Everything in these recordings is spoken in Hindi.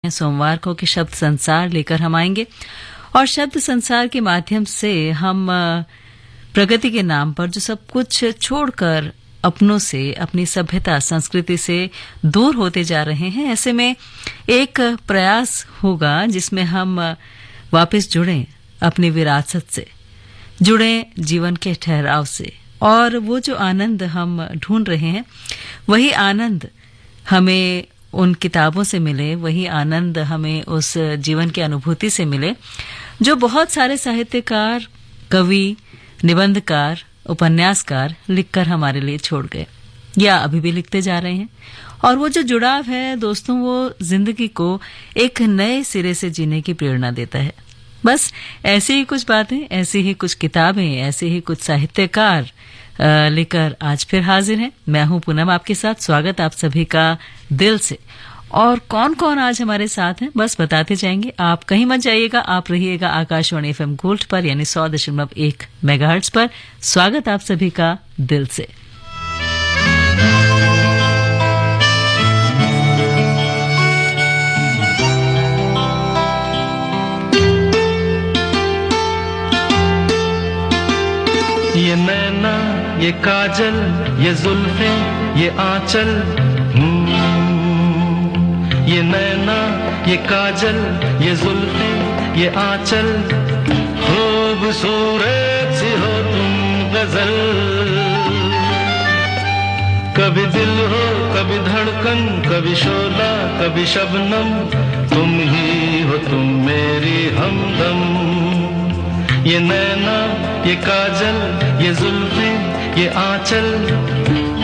सोमवार को कि शब्द संसार लेकर हम आएंगे और शब्द संसार के माध्यम से हम प्रगति के नाम पर जो सब कुछ छोड़कर अपनों से, अपनी सभ्यता संस्कृति से दूर होते जा रहे हैं, ऐसे में एक प्रयास होगा जिसमें हम वापस जुड़ें अपनी विरासत से, जुड़ें जीवन के ठहराव से, और वो जो आनंद हम ढूंढ रहे हैं वही आनंद हमें उन किताबों से मिले, वही आनंद हमें उस जीवन की अनुभूति से मिले जो बहुत सारे साहित्यकार, कवि, निबंधकार, उपन्यासकार लिखकर हमारे लिए छोड़ गए या अभी भी लिखते जा रहे हैं। और वो जो जुड़ाव है दोस्तों, वो जिंदगी को एक नए सिरे से जीने की प्रेरणा देता है। बस ऐसी ही कुछ बातें, ऐसी ही कुछ किताबें, ऐसे ही कुछ साहित्यकार लेकर आज फिर हाजिर हैं। मैं हूं पूनम आपके साथ। स्वागत आप सभी का दिल से। और कौन कौन आज हमारे साथ हैं बस बताते जाएंगे, आप कहीं मत जाइएगा, आप रहिएगा आकाशवाणी FM गोल्ड पर यानी 100.1 मेगाहर्ट्ज पर। स्वागत आप सभी का दिल से। ये नैना, ये काजल, ये जुल्फे, ये आंचल, ये नैना, ये काजल, ये जुल्फे, ये आंचल, खूबसूरत सी हो तुम गजल। कभी दिल हो, कभी धड़कन, कभी शोला, कभी शबनम, तुम ही हो तुम मेरी हमदम। ये नैना, ये काजल, ये जुल्फे, ये आंचल,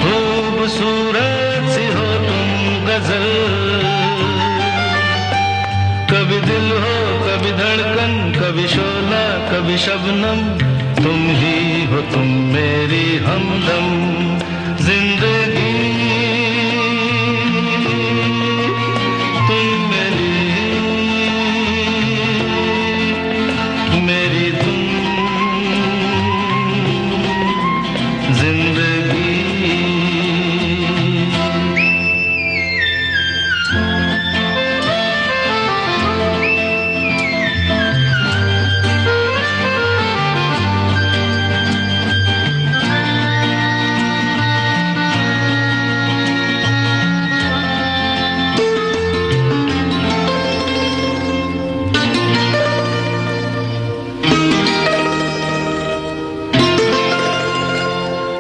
खूबसूरत सी हो तुम गजल। कभी दिल हो, कभी धड़कन, कभी शोला, कभी शबनम, तुम ही हो तुम मेरी हमदम। जिंदगी तुम मेरी तुम जिंदगी।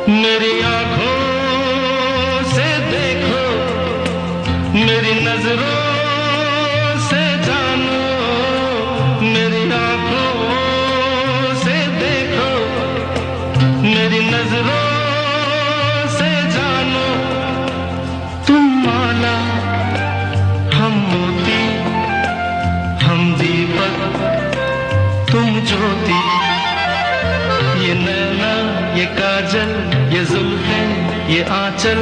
मेरी आंखों से देखो, मेरी नजरों से जानो, मेरी आंखों से देखो, मेरी नजरों से जानो। तुम माला, हम मोती, हम दीपक, तुम ज्योति। ये नैना, ये काजल, ये जुल्फे, ये आंचल,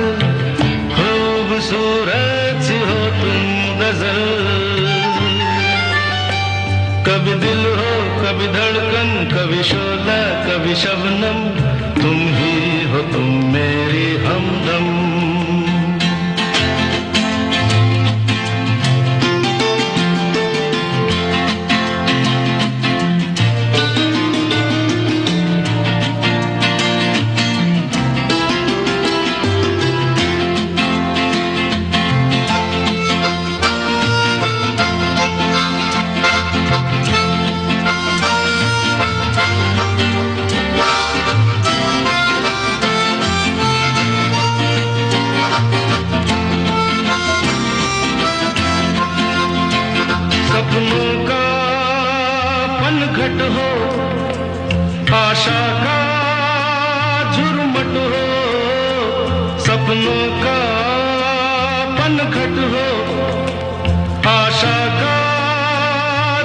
खूबसूरत सी हो तुम गजल। कभी दिल हो, कभी धड़कन, कभी शोला, कभी शबनम, तुम ही हो तुम मेरी हमदम। सपनों का पनघट हो, आशा का झुरमुट हो। सपनों का पनघट हो, आशा का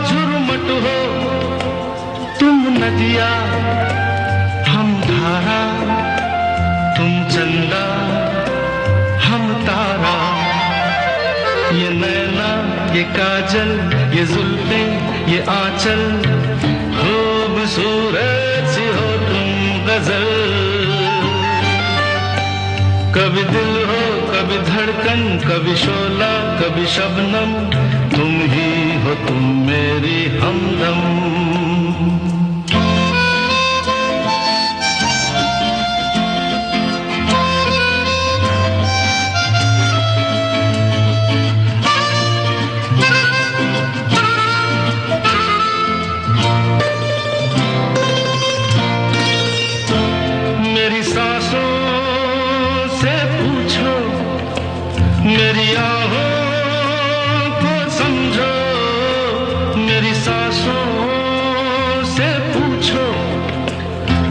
झुरमुट हो। तुम नदिया, हम धारा, तुम चंदा, हम तारा। ये नैना, ये काजल, ये जुल्फे, ये आंचल, खूबसूरत सी हो तुम गजल। कभी दिल हो, कभी धड़कन, कभी शोला, कभी शबनम, तुम ही तुम मेरी हमदम। मेरी सांसों से पूछो, मेरी आहों को समझो, मेरी सांसों से पूछो,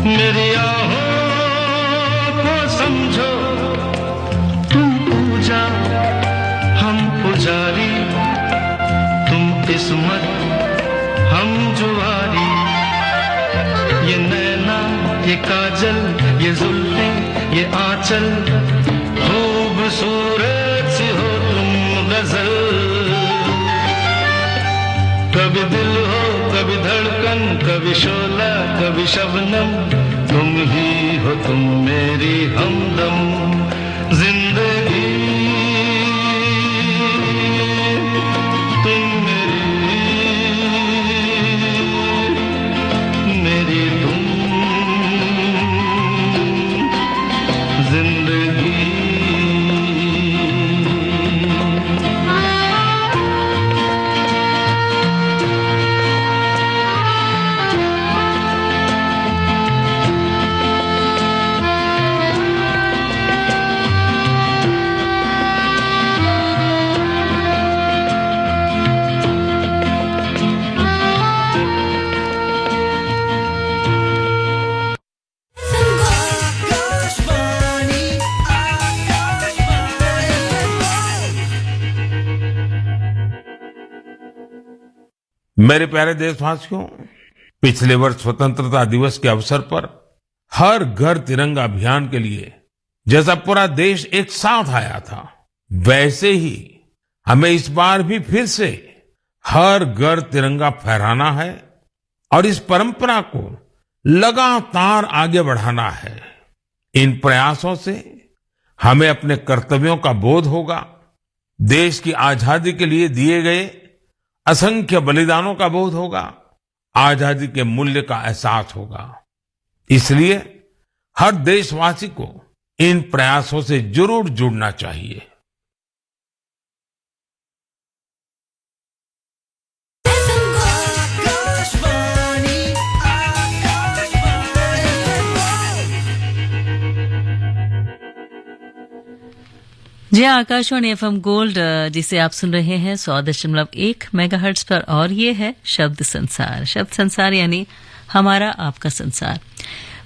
मेरी आहों को समझो। तुम पूजा हम पुजारी, तुम किस्मत हम जुआरी। ये नैना ये काजल ये जुल्फे ये आंचल, खूबसूरत सी हो तुम गजल। कभी दिल हो कभी धड़कन, कभी शोला कभी शबनम, तुम ही हो तुम मेरी हमदम। जिंदगी तुम मेरी तुम जिंदगी। मेरे प्यारे देशवासियों, पिछले वर्ष स्वतंत्रता दिवस के अवसर पर हर घर तिरंगा अभियान के लिए जैसा पूरा देश एक साथ आया था, वैसे ही हमें इस बार भी फिर से हर घर तिरंगा फहराना है और इस परंपरा को लगातार आगे बढ़ाना है। इन प्रयासों से हमें अपने कर्तव्यों का बोध होगा, देश की आजादी के लिए दिए गए असंख्य बलिदानों का बोध होगा, आजादी के मूल्य का एहसास होगा। इसलिए हर देशवासी को इन प्रयासों से जरूर जुड़ना चाहिए। जी आकाशवाणी एफएम गोल्ड, जिसे आप सुन रहे हैं 100.1 मेगाहर्ट्ज पर, और ये है शब्द संसार। शब्द संसार यानी हमारा आपका संसार।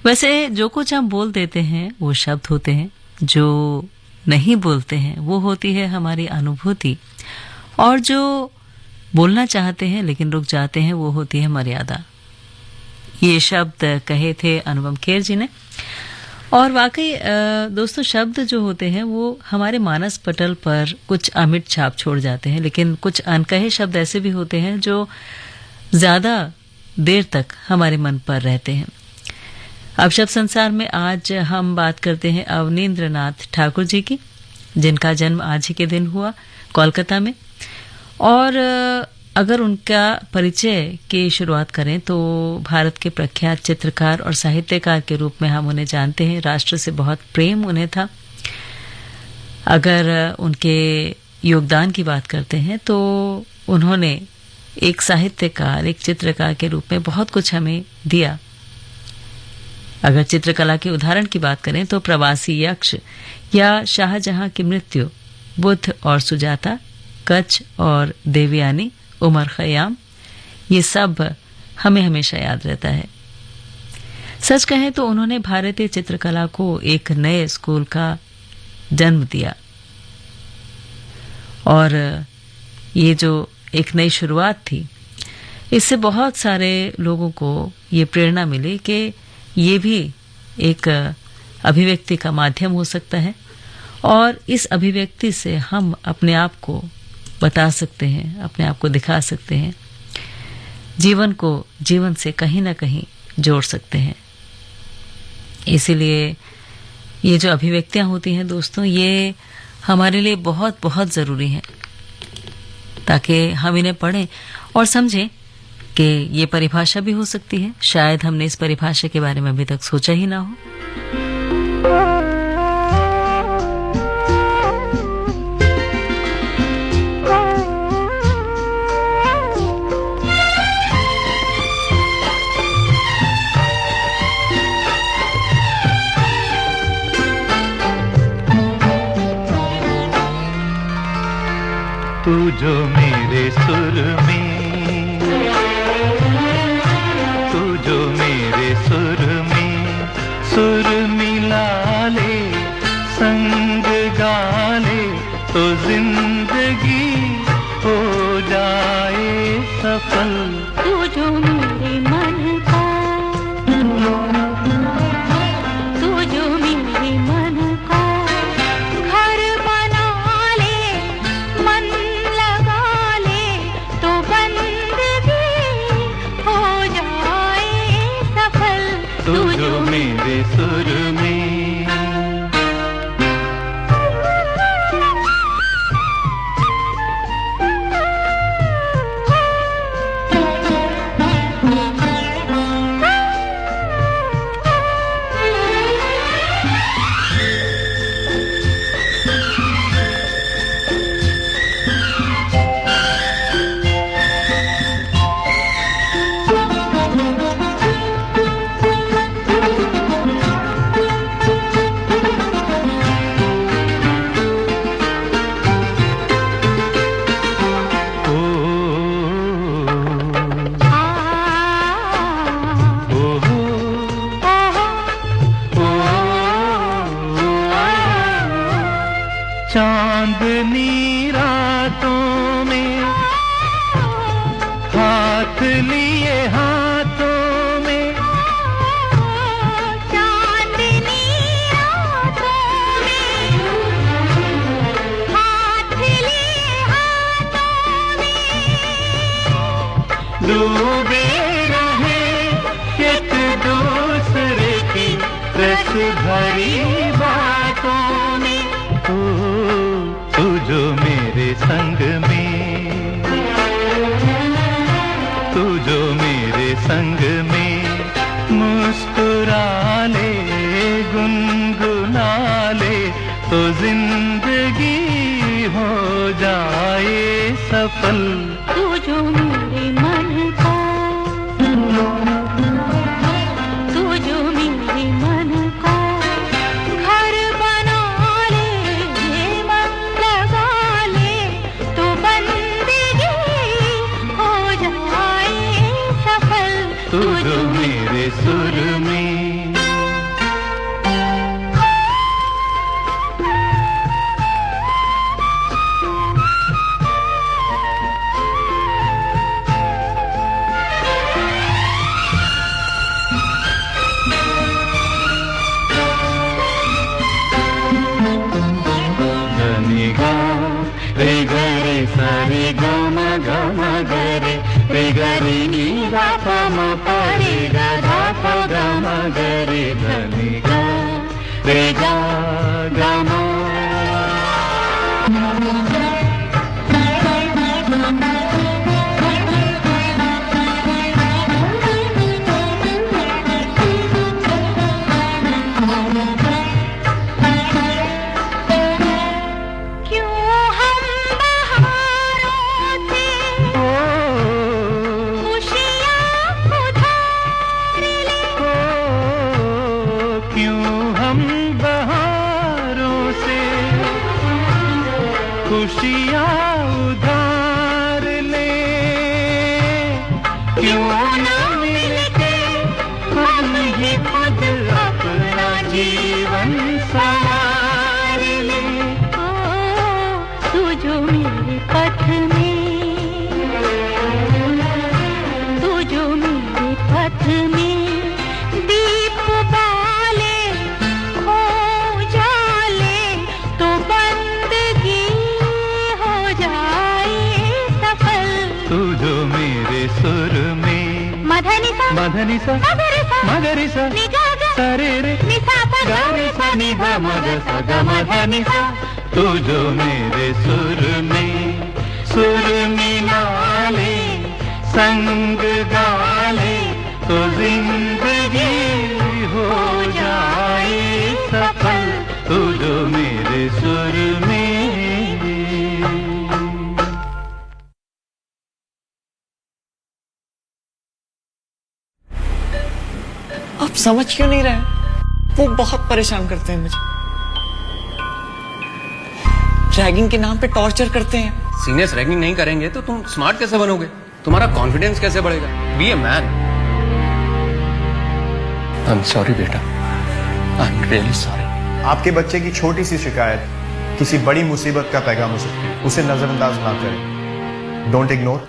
वैसे जो कुछ हम बोल देते हैं वो शब्द होते हैं, जो नहीं बोलते हैं वो होती है हमारी अनुभूति, और जो बोलना चाहते हैं लेकिन रुक जाते हैं वो होती है मर्यादा। ये शब्द कहे थे अनुपम खेर जी ने। और वाकई दोस्तों, शब्द जो होते हैं वो हमारे मानस पटल पर कुछ अमिट छाप छोड़ जाते हैं, लेकिन कुछ अनकहे शब्द ऐसे भी होते हैं जो ज्यादा देर तक हमारे मन पर रहते हैं। अब शब्द संसार में आज हम बात करते हैं अवनींद्रनाथ ठाकुर जी की, जिनका जन्म आज ही के दिन हुआ कोलकाता में। और अगर उनका परिचय की शुरुआत करें तो भारत के प्रख्यात चित्रकार और साहित्यकार के रूप में हम उन्हें जानते हैं। राष्ट्र से बहुत प्रेम उन्हें था। अगर उनके योगदान की बात करते हैं तो उन्होंने एक साहित्यकार, एक चित्रकार के रूप में बहुत कुछ हमें दिया। अगर चित्रकला के उदाहरण की बात करें तो प्रवासी यक्ष या शाहजहां की मृत्यु, बुद्ध और सुजाता, कच्छ और देवयानी, उमर खयाम, ये सब हमें हमेशा याद रहता है। सच कहें तो उन्होंने भारतीय चित्रकला को एक नए स्कूल का जन्म दिया, और ये जो एक नई शुरुआत थी, इससे बहुत सारे लोगों को ये प्रेरणा मिली कि ये भी एक अभिव्यक्ति का माध्यम हो सकता है, और इस अभिव्यक्ति से हम अपने आप को बता सकते हैं, अपने आप को दिखा सकते हैं, जीवन को जीवन से कहीं ना कहीं जोड़ सकते हैं। इसीलिए ये जो अभिव्यक्तियां होती हैं दोस्तों, ये हमारे लिए बहुत बहुत जरूरी हैं। ताकि हम इन्हें पढ़ें और समझें कि ये परिभाषा भी हो सकती है। शायद हमने इस परिभाषा के बारे में अभी तक सोचा ही ना हो। तू जो मेरे सुर में, तू जो मेरे सुर में सुर मिला ले, संग गा ले, तो जिंदगी हो जाए सफल। तू जो मेरे मन का, तू जो मेरे मन का घर बना ले, मन लगा ले, तो बंदगी हो जाए सफल। तू जो मेरे सुर में। चांदनी रातों में हाथ लिए हाथों में, चांदनी रातों में हाथ लिए हाथों में, डूबे रहे एक दूसरे की रस भरी बातों में। तू जो मेरे संग में, तू जो मेरे संग में मुस्कुरा ले, गुनगुना ले, तो जिंदगी हो जाए सफल। तू जो मेरे मन का, तू जो मेरे मन का घर बना ले, मन लगा ले, तो बंदगी हो जाए सफल। तू जो मेरे सुर में। रे ग रे सा रे ग म ग म ग रे, रे ग रे नी धा प म प रे ग धा प ग म ग रे, ध नि ग रे ग ग म। खुशियाँ उधार ले, क्यों ना मिलके हम ही खुद अपना जीवन संवार ले। तू जो मेरे पथ में, तू जो मेरे पथ में दीप बाले खो जाले, तो बंदगी हो जाए सफल। तू जो मेरे सुर में, मधनि सा मधनि सा मगरि सा नि गा गा सा रे रे नि सा प गा रे सा नि ध म ग सा ग म ध नि सा। तू जो मेरे सुर में सुर मिला ले, संग गा ले, तो जिंदगी हो जाए सफल, तू जो मेरे सुर में। आप समझ क्यों नहीं रहे? वो बहुत परेशान करते हैं मुझे, रैगिंग के नाम पे टॉर्चर करते हैं। सीनियर्स रैगिंग नहीं करेंगे तो तुम स्मार्ट कैसे बनोगे? तुम्हारा कॉन्फिडेंस कैसे बढ़ेगा? Be a man. I am sorry बेटा, आई एम रियली सॉरी। आपके बच्चे की छोटी सी शिकायत किसी बड़ी मुसीबत का पैगाम हो सकती है, उसे नजरअंदाज ना करें। Don't ignore,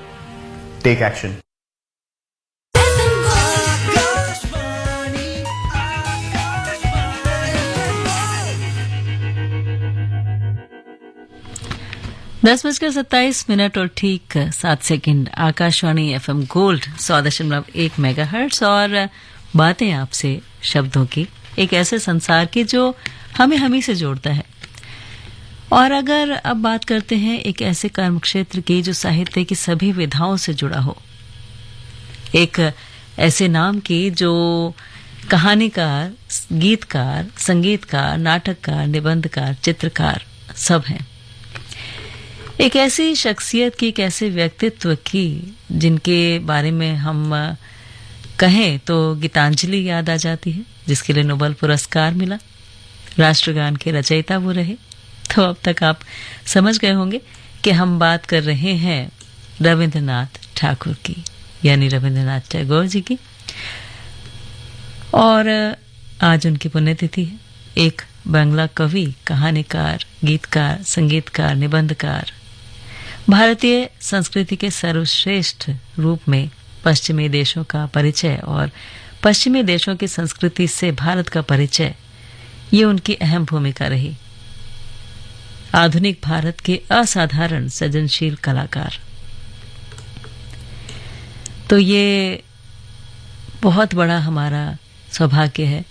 take action. 10:27 और ठीक 7 second. Akashvani FM gold 100.1 megahertz और बातें आपसे शब्दों की, एक ऐसे संसार की जो हमें हम ही से जोड़ता है। और अगर अब बात करते हैं एक ऐसे कर्म क्षेत्र की जो साहित्य की सभी विधाओं से जुड़ा हो, एक ऐसे नाम की जो कहानीकार, गीतकार, संगीतकार, नाटककार, निबंधकार, चित्रकार सब हैं। एक ऐसी शख्सियत की, एक ऐसे व्यक्तित्व की जिनके बारे में हम कहें तो गीतांजलि याद आ जाती है, जिसके लिए नोबेल पुरस्कार मिला, राष्ट्रगान के रचयिता वो रहे। तो अब तक आप समझ गए होंगे कि हम बात कर रहे हैं रविंद्रनाथ ठाकुर की, यानी रविंद्रनाथ टैगोर जी की। और आज उनकी पुण्यतिथि है। एक बांग्ला कवि, कहानीकार, गीतकार, संगीतकार, निबंधकार, भारतीय संस्कृति के सर्वश्रेष्ठ रूप में पश्चिमी देशों का परिचय और पश्चिमी देशों की संस्कृति से भारत का परिचय, ये उनकी अहम भूमिका रही। आधुनिक भारत के असाधारण सृजनशील कलाकार। तो ये बहुत बड़ा हमारा सौभाग्य है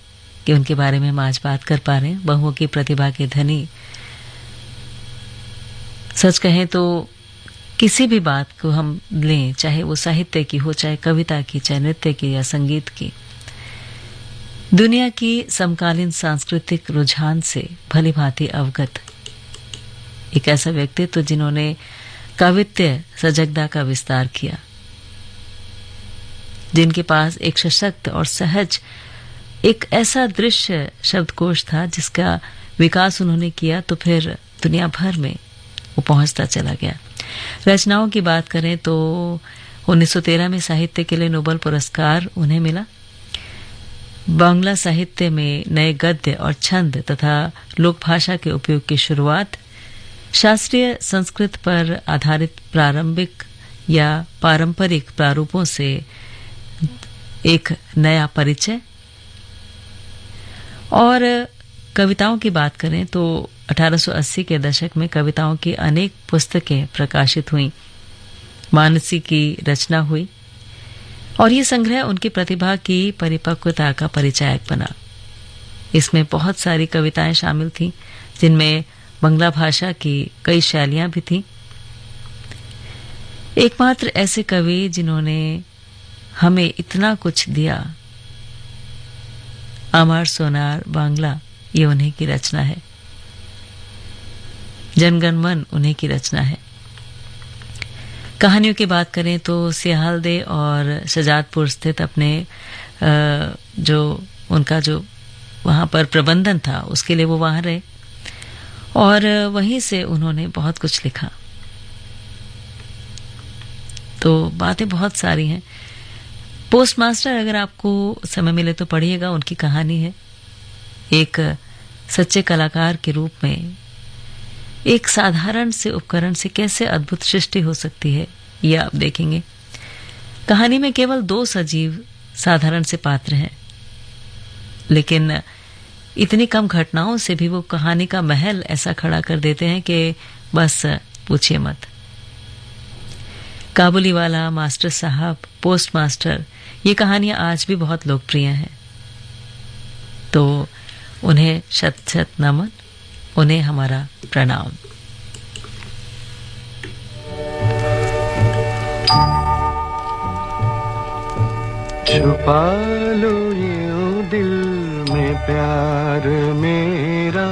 कि उनके बारे में हम आज बात कर पा रहे हैं। बहुओं की प्रतिभा के धनी, सच कहें तो किसी भी बात को हम लें, चाहे वो साहित्य की हो, चाहे कविता की, चाहे नृत्य की या संगीत की, दुनिया की समकालीन सांस्कृतिक रुझान से भली भांति अवगत एक ऐसा व्यक्तित्व जिन्होंने कवित्य सजगता का विस्तार किया, जिनके पास एक सशक्त और सहज एक ऐसा दृश्य शब्दकोश था जिसका विकास उन्होंने किया तो फिर दुनिया भर में वो पहुंचता चला गया। रचनाओं की बात करें तो 1913 में साहित्य के लिए नोबेल पुरस्कार उन्हें मिला। बांग्ला साहित्य में नए गद्य और छंद तथा लोक भाषा के उपयोग की शुरुआत, शास्त्रीय संस्कृत पर आधारित प्रारंभिक या पारंपरिक प्रारूपों से एक नया परिचय। और कविताओं की बात करें तो 1880 के दशक में कविताओं की अनेक पुस्तकें प्रकाशित हुईं, मानसी की रचना हुई और ये संग्रह उनकी प्रतिभा की परिपक्वता का परिचायक बना। इसमें बहुत सारी कविताएं शामिल थीं, जिनमें बांग्ला भाषा की कई शैलियां भी थीं। एकमात्र ऐसे कवि जिन्होंने हमें इतना कुछ दिया, अमर सोनार बांग्ला, ये उन्हीं की रचना है। जनगण मन उन्हीं की रचना है। कहानियों की बात करें तो सियालदे और शजादपुर स्थित अपने जो उनका जो वहाँ पर प्रबंधन था, उसके लिए वो वहाँ रहे और वहीं से उन्होंने बहुत कुछ लिखा। तो बातें बहुत सारी हैं। पोस्टमास्टर अगर आपको समय मिले तो पढ़िएगा, उनकी कहानी है। एक सच्चे कलाकार के रूप में एक साधारण से उपकरण से कैसे अद्भुत सृष्टि हो सकती है, ये आप देखेंगे। कहानी में केवल 2 सजीव साधारण से पात्र हैं, लेकिन इतनी कम घटनाओं से भी वो कहानी का महल ऐसा खड़ा कर देते हैं कि बस पूछिए मत। काबुलीवाला, मास्टर साहब, पोस्ट मास्टर, ये कहानियां आज भी बहुत लोकप्रिय हैं। तो उन्हें शत शत नमन, उन्हें हमारा प्रणाम। छुपा लो यूं दिल में प्यार मेरा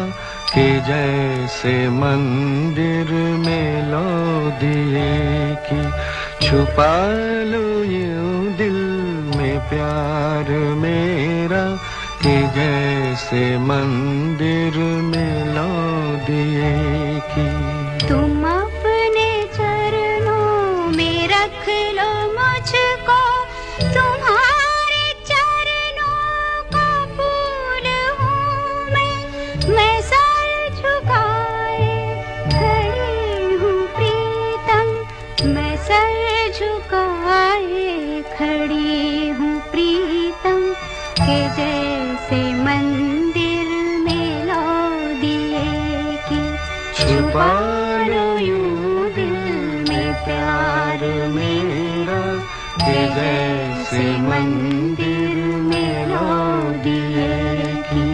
कि जैसे मंदिर में लो दिए की। छुपा लो यूं दिल में प्यार मेरा कि जैसे मंदिर में लो दिए की। तुम अपने चरणों में रख लो मुझको, तुम्हारे चरणों का फूल हूँ मैं सर झुकाए खड़ी हूँ प्रीतम, मैं सर झुकाए खड़ी हूँ प्रीतम, के जैसे मंदिर में लो दिए की। छुपा लो यूं दिल में प्यार मेरा कि जैसे मंदिर में लो दिए की।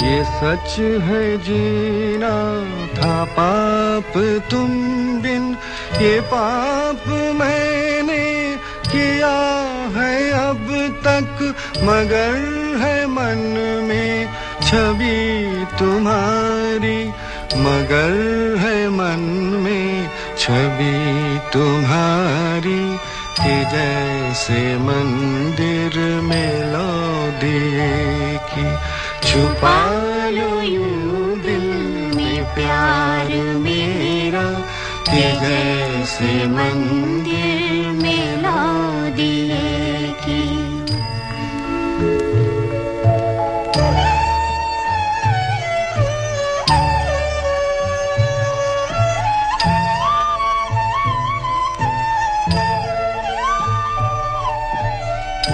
ये सच है जीना था पाप तुम बिन, ये पाप मैंने किया है अब तक, मगर है मन में छवि तुम्हारी, मगर है मन में छवि तुम्हारी, कि जैसे मंदिर में लो दिए की। छुपा लो यूं दिल में प्यार मेरा कि जैसे मंदिर में लो दिए की।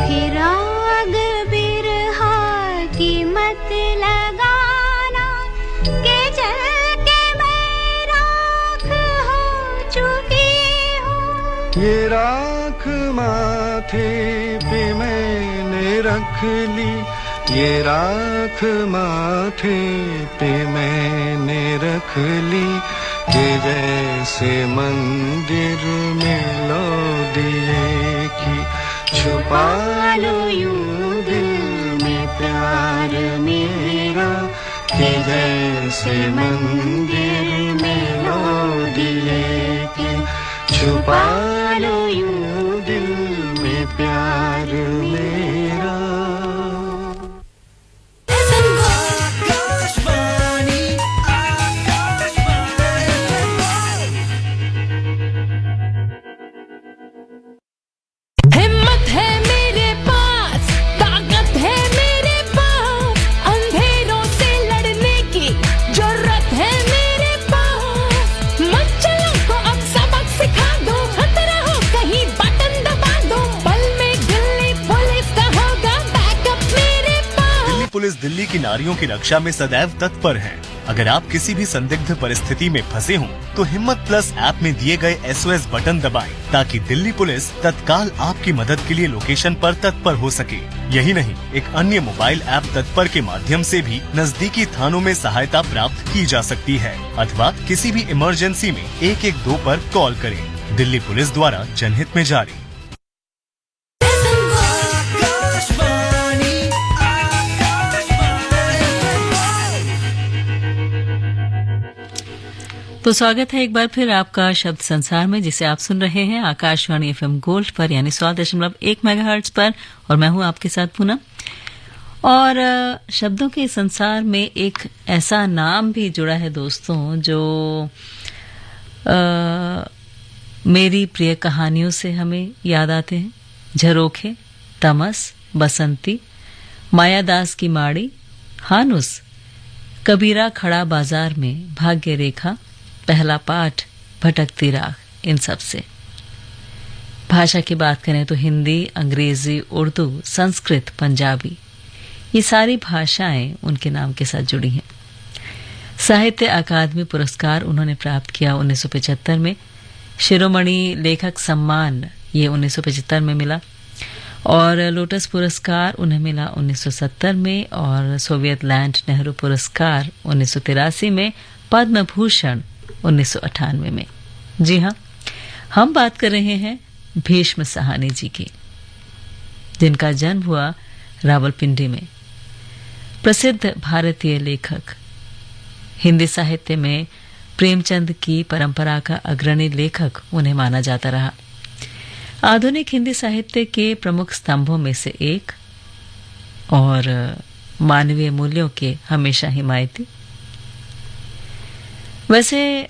फिर आग बिरहा की मत लगाना, के जल के मैं राख हो चुकी हूँ। ये राख माथे पे मैंने रख ली, ये राख माथे पे मैंने रख ली, कि जैसे मंदिर में लो दिए की। छुपा लो यूं दिल में प्यार मेरा कि जैसे मंदिर में लो दिए की। छुपा लो यूं दिल में प्यार मेरा। हिम्मत है मेरे पास, ताकत है मेरे पास, अंधेरों से लड़ने की जरूरत है मेरे पास। मत चलो को अब सबक सिखा दो, खतरा हो कहीं बटन दबा दो, पल में दिल्ली पुलिस का होगा बैकअप मेरे पास। दिल्ली पुलिस दिल्ली की नारियों की रक्षा में सदैव तत्पर है। अगर आप किसी भी संदिग्ध परिस्थिति में फंसे हों, तो हिम्मत प्लस ऐप में दिए गए SOS बटन दबाएं, ताकि दिल्ली पुलिस तत्काल आपकी मदद के लिए लोकेशन पर तत्पर हो सके। यही नहीं, एक अन्य मोबाइल ऐप तत्पर के माध्यम से भी नजदीकी थानों में सहायता प्राप्त की जा सकती है, अथवा किसी भी इमरजेंसी में 112 पर कॉल करें। दिल्ली पुलिस द्वारा जनहित में जारी। तो स्वागत है एक बार फिर आपका शब्द संसार में, जिसे आप सुन रहे हैं आकाशवाणी FM गोल्ड पर, यानी 100.1 मेगाहर्ट्ज पर, और मैं हूं आपके साथ पूनम। और शब्दों के संसार में एक ऐसा नाम भी जुड़ा है दोस्तों, जो मेरी प्रिय कहानियों से हमें याद आते हैं। झरोखे, तमस, बसंती, मायादास की माड़ी, हानुस, कबीरा खड़ा बाजार में, भाग्य रेखा, पहला पाठ, भटकती राह, इन सब से। भाषा की बात करें तो हिंदी, अंग्रेजी, उर्दू, संस्कृत, पंजाबी, ये सारी भाषाएं उनके नाम के साथ जुड़ी हैं। साहित्य अकादमी पुरस्कार उन्होंने प्राप्त किया 1975 में। शिरोमणि लेखक सम्मान ये 1975 में मिला, और लोटस पुरस्कार उन्हें मिला 1970 में, और सोवियत लैंड नेहरू पुरस्कार 1983 में, पद्म भूषण 1998 में। जी हाँ, हम बात कर रहे हैं भीष्म साहनी जी की, जिनका जन्म हुआ रावलपिंडी में। प्रसिद्ध भारतीय लेखक, हिंदी साहित्य में प्रेमचंद की परंपरा का अग्रणी लेखक उन्हें माना जाता रहा। आधुनिक हिंदी साहित्य के प्रमुख स्तंभों में से एक, और मानवीय मूल्यों के हमेशा हिमायती। वैसे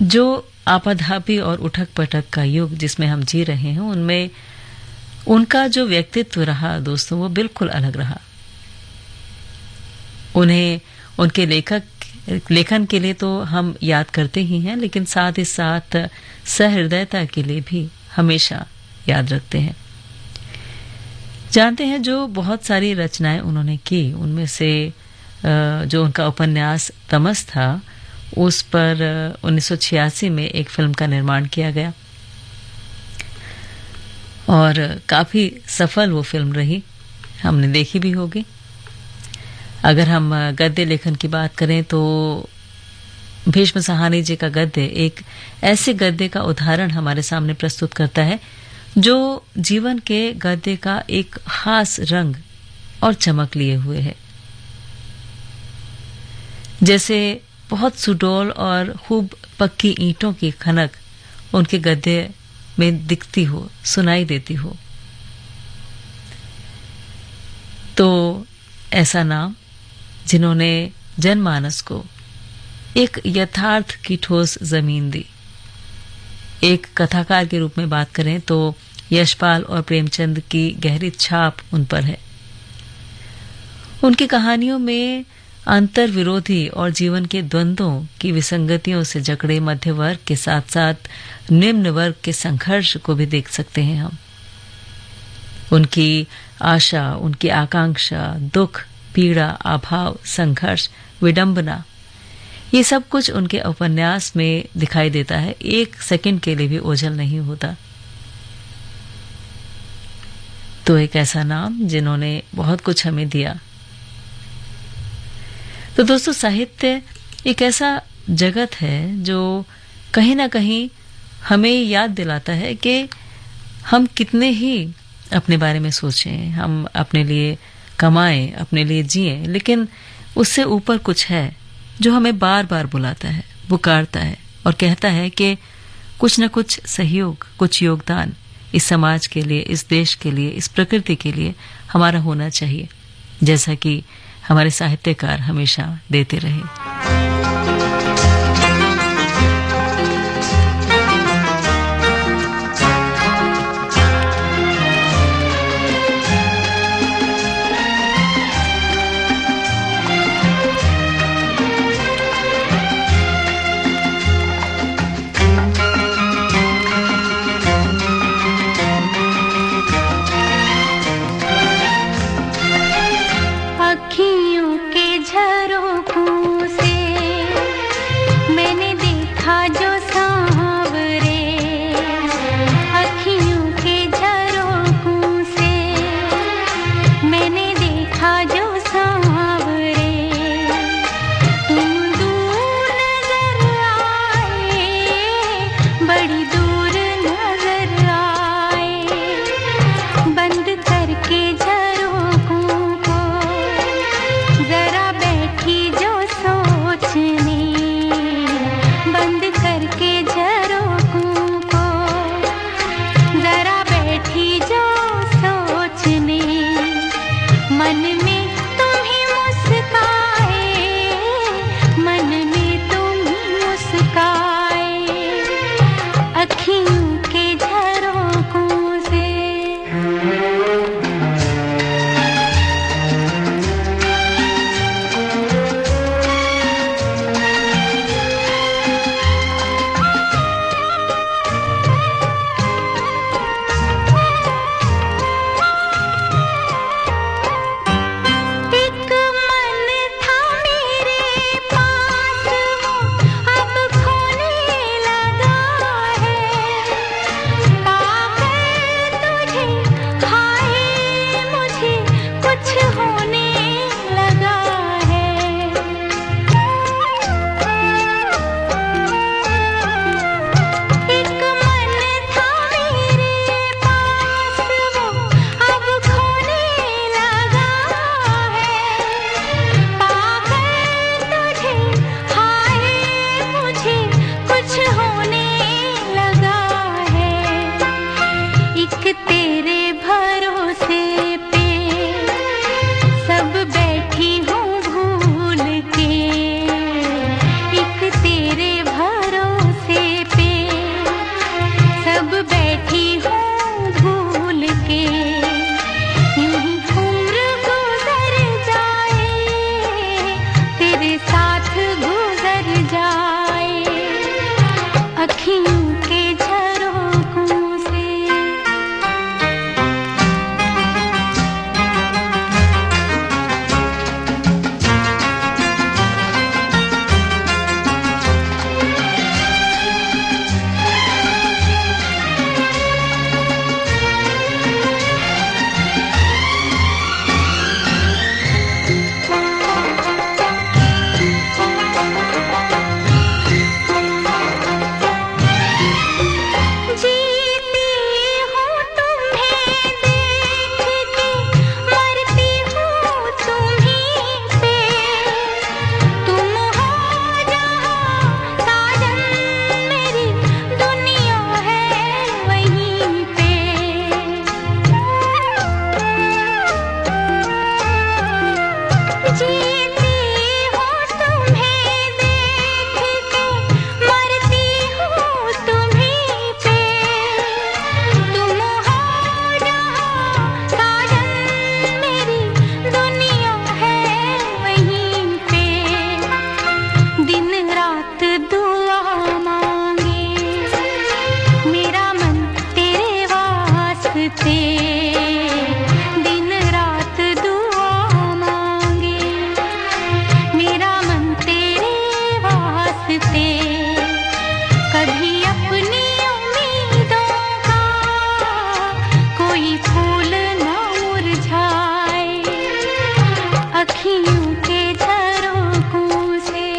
जो आपाधापी और उठक पटक का युग जिसमें हम जी रहे हैं, उनमें उनका जो व्यक्तित्व रहा दोस्तों, वो बिल्कुल अलग रहा। उन्हें उनके लेखन के लिए तो हम याद करते ही हैं, लेकिन साथ ही साथ सहृदयता के लिए भी हमेशा याद रखते हैं। जानते हैं जो बहुत सारी रचनाएं उन्होंने की, उनमें से जो उनका उपन्यास तमस था, उस पर 1986 में एक फिल्म का निर्माण किया गया, और काफी सफल वो फिल्म रही, हमने देखी भी होगी। अगर हम गद्य लेखन की बात करें तो भीष्म साहनी जी का गद्य एक ऐसे गद्य का उदाहरण हमारे सामने प्रस्तुत करता है जो जीवन के गद्य का एक खास रंग और चमक लिए हुए है। जैसे बहुत सुडौल और खूब पक्की ईंटों की खनक उनके गद्य में दिखती हो, सुनाई देती हो। तो ऐसा नाम जिन्होंने जनमानस को एक यथार्थ की ठोस जमीन दी। एक कथाकार के रूप में बात करें तो यशपाल और प्रेमचंद की गहरी छाप उन पर है। उनकी कहानियों में अंतर विरोधी और जीवन के द्वंद्वों की विसंगतियों से जकड़े मध्य वर्ग के साथ साथ निम्न वर्ग के संघर्ष को भी देख सकते हैं हम। उनकी आशा, उनकी आकांक्षा, दुख, पीड़ा, अभाव, संघर्ष, विडंबना, ये सब कुछ उनके उपन्यास में दिखाई देता है। एक सेकंड के लिए भी ओझल नहीं होता। तो एक ऐसा नाम जिन्होंने बहुत कुछ हमें दिया। तो दोस्तों, साहित्य एक ऐसा जगत है जो कहीं ना कहीं हमें याद दिलाता है कि हम कितने ही अपने बारे में सोचें, हम अपने लिए कमाएं, अपने लिए जिएं, लेकिन उससे ऊपर कुछ है जो हमें बार बार बुलाता है, पुकारता है और कहता है कि कुछ न कुछ सहयोग, कुछ योगदान इस समाज के लिए, इस देश के लिए, इस प्रकृति के लिए हमारा होना चाहिए, जैसा कि हमारे साहित्यकार हमेशा देते रहे। अखियों के झरोखों से वास्ते दिन रात दुआ मांगे, मेरा मन तेरे वास्ते कभी अपनी उम्मीदों का कोई फूल न मुरझाए, अखियों के झरोखों से।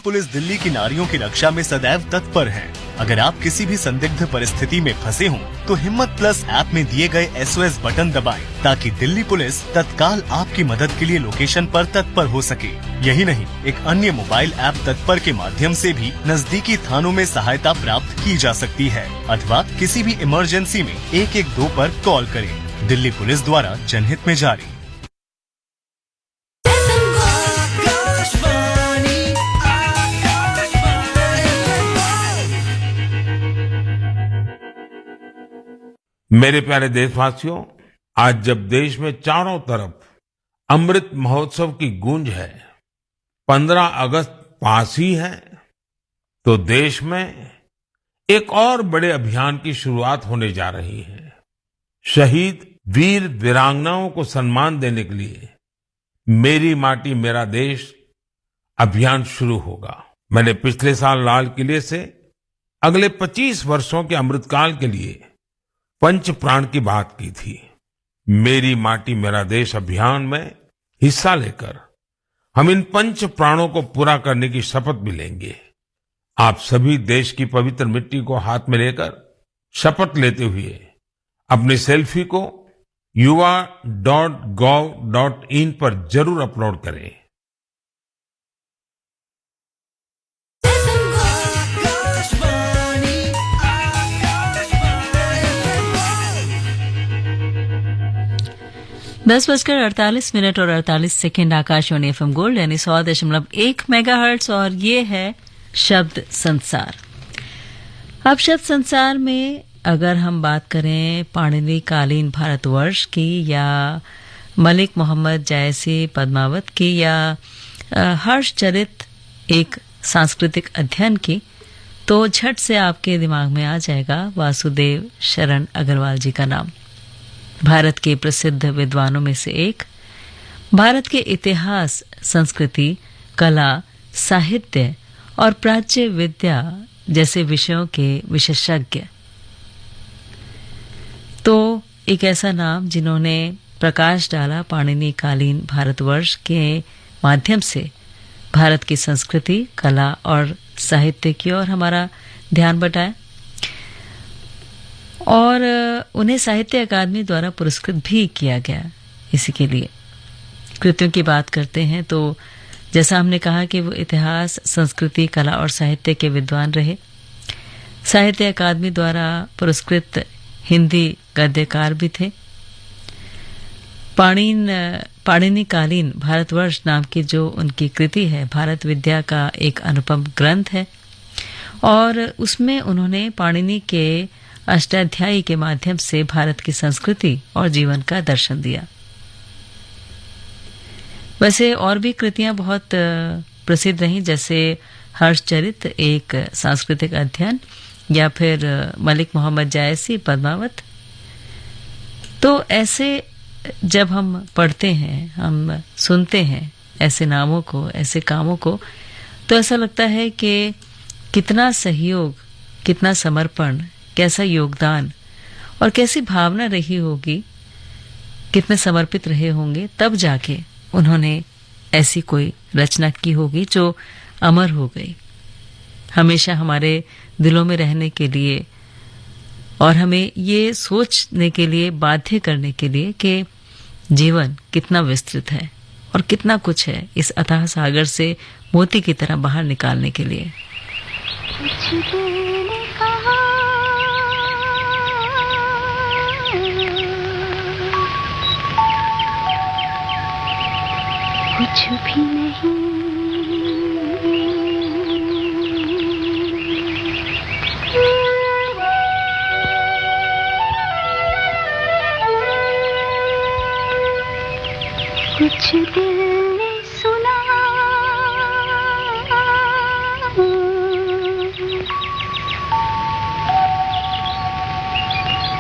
पुलिस दिल्ली की नारियों की रक्षा में सदैव तत्पर है। अगर आप किसी भी संदिग्ध परिस्थिति में फंसे हों, तो हिम्मत प्लस ऐप में दिए गए SOS बटन दबाएं, ताकि दिल्ली पुलिस तत्काल आपकी मदद के लिए लोकेशन पर तत्पर हो सके। यही नहीं, एक अन्य मोबाइल ऐप तत्पर के माध्यम से भी नजदीकी थानों में सहायता प्राप्त की जा सकती है, अथवा किसी भी इमरजेंसी में 112 पर कॉल करें। दिल्ली पुलिस द्वारा जनहित में जारी। मेरे प्यारे देशवासियों, आज जब देश में चारों तरफ अमृत महोत्सव की गूंज है, 15 अगस्त पास ही है, तो देश में एक और बड़े अभियान की शुरुआत होने जा रही है। शहीद वीर वीरांगनाओं को सम्मान देने के लिए मेरी माटी मेरा देश अभियान शुरू होगा। मैंने पिछले साल लाल किले से अगले 25 वर्षों के अमृतकाल के लिए पंच प्राण की बात की थी। मेरी माटी मेरा देश अभियान में हिस्सा लेकर हम इन पंच प्राणों को पूरा करने की शपथ भी लेंगे। आप सभी देश की पवित्र मिट्टी को हाथ में लेकर शपथ लेते हुए अपनी सेल्फी को yuva.gov.in पर जरूर अपलोड करें। दस बजकर 48 और 48 सेकेंड आकाशवाणी एफएम गोल्ड यानी 100.1 मेगाहर्ट्ज और ये है शब्द संसार। अब शब्द संसार में अगर हम बात करें पाणिनि कालीन भारतवर्ष की या मलिक मोहम्मद जायसी पद्मावत की या हर्षचरित एक सांस्कृतिक अध्ययन की, तो झट से आपके दिमाग में आ जाएगा वासुदेव शरण अग्रवाल जी का नाम। भारत के प्रसिद्ध विद्वानों में से एक, भारत के इतिहास, संस्कृति, कला, साहित्य और प्राच्य विद्या जैसे विषयों के विशेषज्ञ। तो एक ऐसा नाम जिन्होंने प्रकाश डाला पाणिनि कालीन भारतवर्ष के माध्यम से भारत की संस्कृति, कला और साहित्य की ओर हमारा ध्यान बटाया, और उन्हें साहित्य अकादमी द्वारा पुरस्कृत भी किया गया इसी के लिए। कृतियों की बात करते हैं तो जैसा हमने कहा कि वो इतिहास, संस्कृति, कला और साहित्य के विद्वान रहे। साहित्य अकादमी द्वारा पुरस्कृत हिंदी गद्यकार भी थे। पाणिनि कालीन भारतवर्ष नाम की जो उनकी कृति है, भारत विद्या का एक अनुपम ग्रंथ है और उसमें उन्होंने पाणिनि के अष्टाध्यायी के माध्यम से भारत की संस्कृति और जीवन का दर्शन दिया। वैसे और भी कृतियां बहुत प्रसिद्ध रहीं, जैसे हर्षचरित एक सांस्कृतिक अध्ययन या फिर मलिक मोहम्मद जायसी पद्मावत। तो ऐसे जब हम पढ़ते हैं, हम सुनते हैं ऐसे नामों को, ऐसे कामों को, तो ऐसा लगता है कि कितना सहयोग, कितना समर्पण, कैसा योगदान और कैसी भावना रही होगी, कितने समर्पित रहे होंगे, तब जाके उन्होंने ऐसी कोई रचना की होगी जो अमर हो गई, हमेशा हमारे दिलों में रहने के लिए और हमें ये सोचने के लिए बाध्य करने के लिए कि जीवन कितना विस्तृत है और कितना कुछ है इस अथाह सागर से मोती की तरह बाहर निकालने के लिए। कुछ भी नहीं, कुछ दिल ने सुना,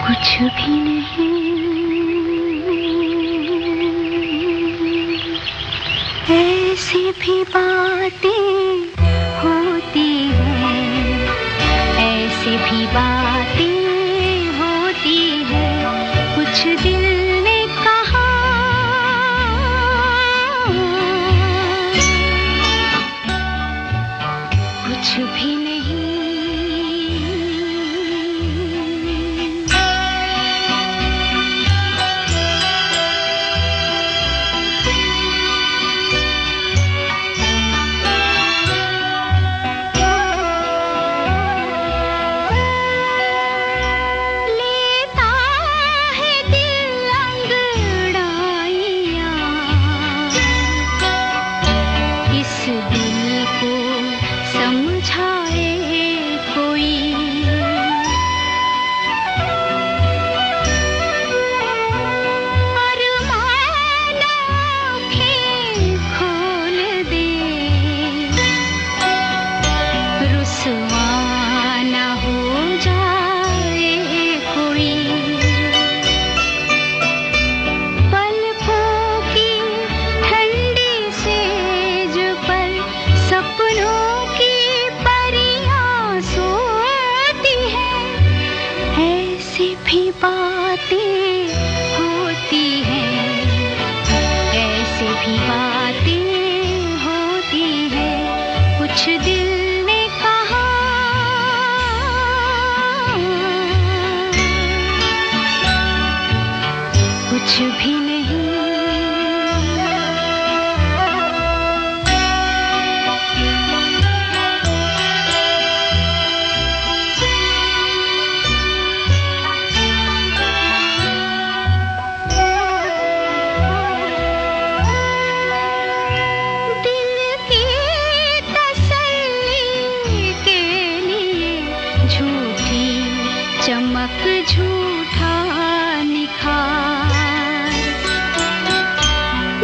कुछ भी नहीं, ऐसी भी बातें होती हैं, ऐसी भी बातें होती हैं, कुछ दिल ने कहा, कुछ भी नहीं। इस दिल को समझाए कुछ दिल ने कहा कुछ भी नहीं। चमक झूठा निखार,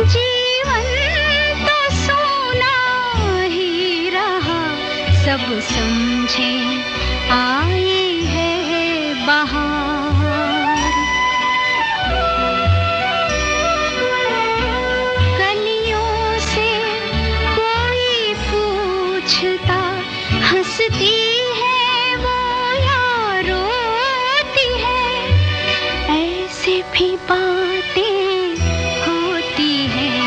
जीवन तो सोना ही रहा, सब समझे आई है बहार। कलियों से कोई पूछता हंसती भी बातें होती हैं,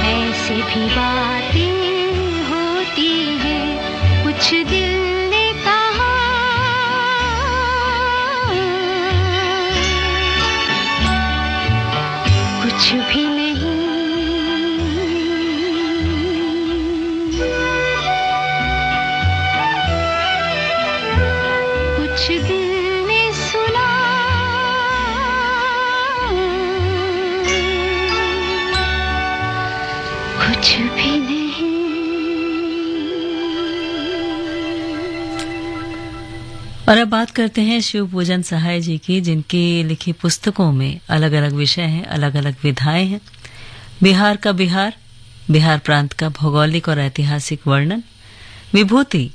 ऐसे भी बातें होती हैं, कुछ दिल ने कहा कुछ भी नहीं। कुछ दिल ने सुना कुछ भी नहीं। और अब बात करते हैं शिव पूजन सहाय जी की, जिनकी लिखी पुस्तकों में अलग अलग विषय हैं, अलग अलग विधाएं हैं। बिहार का बिहार, बिहार प्रांत का भौगोलिक और ऐतिहासिक वर्णन, विभूति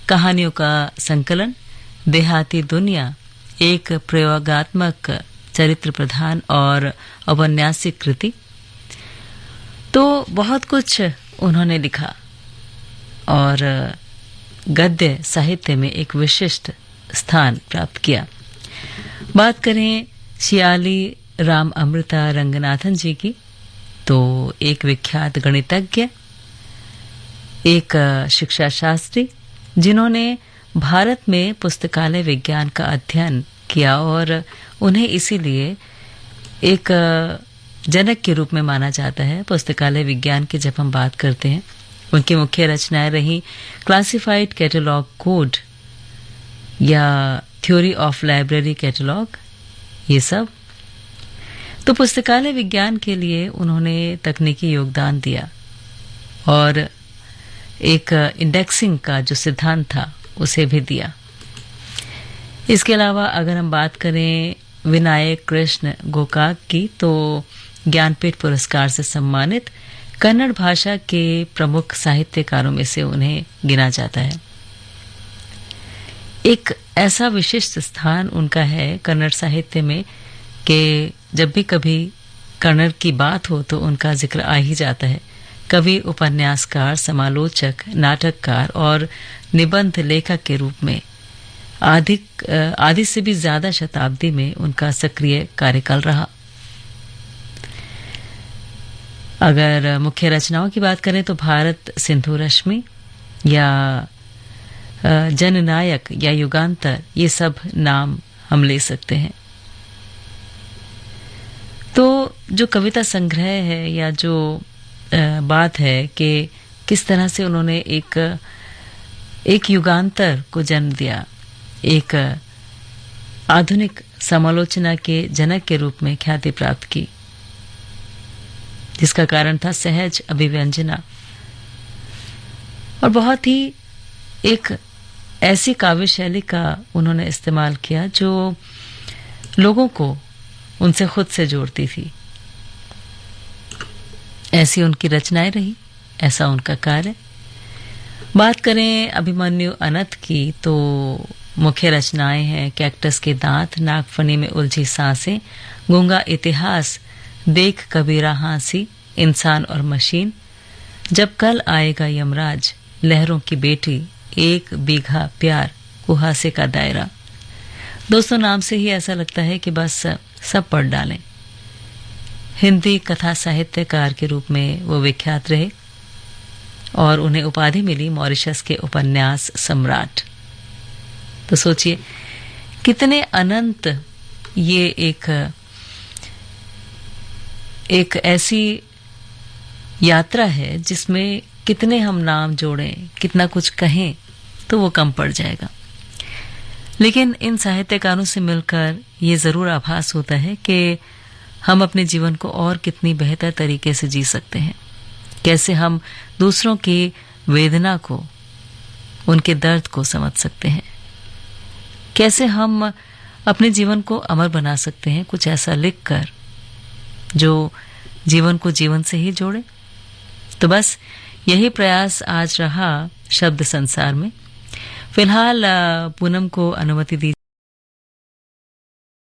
कहानियों का संकलन, देहाती दुनिया एक प्रयोगात्मक चरित्र प्रधान और औपन्यासिक कृति। तो बहुत कुछ उन्होंने लिखा और गद्य साहित्य में एक विशिष्ट स्थान प्राप्त किया। बात करें शियाली राम अमृता रंगनाथन जी की, तो एक विख्यात गणितज्ञ, एक शिक्षा शास्त्री, जिन्होंने भारत में पुस्तकालय विज्ञान का अध्ययन किया और उन्हें इसीलिए एक जनक के रूप में माना जाता है। पुस्तकालय विज्ञान की जब हम बात करते हैं, उनकी मुख्य रचनाएं रही क्लासिफाइड कैटलॉग कोड या थ्योरी ऑफ लाइब्रेरी कैटलॉग, ये सब। तो पुस्तकालय विज्ञान के लिए उन्होंने तकनीकी योगदान दिया और एक इंडेक्सिंग का जो सिद्धांत था उसे भी दिया। इसके अलावा अगर हम बात करें विनायक कृष्ण गोकाक की, तो ज्ञानपीठ पुरस्कार से सम्मानित कन्नड़ भाषा के प्रमुख साहित्यकारों में से उन्हें गिना जाता है। एक ऐसा विशिष्ट स्थान उनका है कन्नड़ साहित्य में कि जब भी कभी कन्नड़ की बात हो तो उनका जिक्र आ ही जाता है। कवि, उपन्यासकार, समालोचक, नाटककार और निबंध लेखक के रूप में आधी से भी ज्यादा शताब्दी में उनका सक्रिय कार्यकाल रहा। अगर मुख्य रचनाओं की बात करें तो भारत सिंधु रश्मि या जननायक या युगांतर, ये सब नाम हम ले सकते हैं। तो जो कविता संग्रह है या जो बात है कि किस तरह से उन्होंने एक युगांतर को जन्म दिया, एक आधुनिक समालोचना के जनक के रूप में ख्याति प्राप्त की, जिसका कारण था सहज अभिव्यंजना और बहुत ही एक ऐसी काव्य शैली का उन्होंने इस्तेमाल किया जो लोगों को उनसे खुद से जोड़ती थी। ऐसी उनकी रचनाएं रही, ऐसा उनका कार्य। बात करें अभिमन्यु अनंत की तो मुख्य रचनाएं हैं कैक्टस के दांत, नागफनी में उलझी सांसें, गूंगा इतिहास, देख कबीरा हांसी, इंसान और मशीन, जब कल आएगा यमराज, लहरों की बेटी, एक बीघा प्यार, कुहासे का दायरा। दोस्तों, नाम से ही ऐसा लगता है कि बस सब पढ़ डालें। हिंदी कथा साहित्यकार के रूप में वो विख्यात रहे और उन्हें उपाधि मिली मॉरिशस के उपन्यास सम्राट। तो सोचिए कितने अनंत ये एक ऐसी यात्रा है जिसमें कितने हम नाम जोड़ें, कितना कुछ कहें तो वो कम पड़ जाएगा। लेकिन इन साहित्यकारों से मिलकर ये जरूर आभास होता है कि हम अपने जीवन को और कितनी बेहतर तरीके से जी सकते हैं, कैसे हम दूसरों की वेदना को, उनके दर्द को समझ सकते हैं, कैसे हम अपने जीवन को अमर बना सकते हैं, कुछ ऐसा लिखकर जो जीवन को जीवन से ही जोड़े। तो बस यही प्रयास आज रहा शब्द संसार में। फिलहाल पूनम को अनुमति दी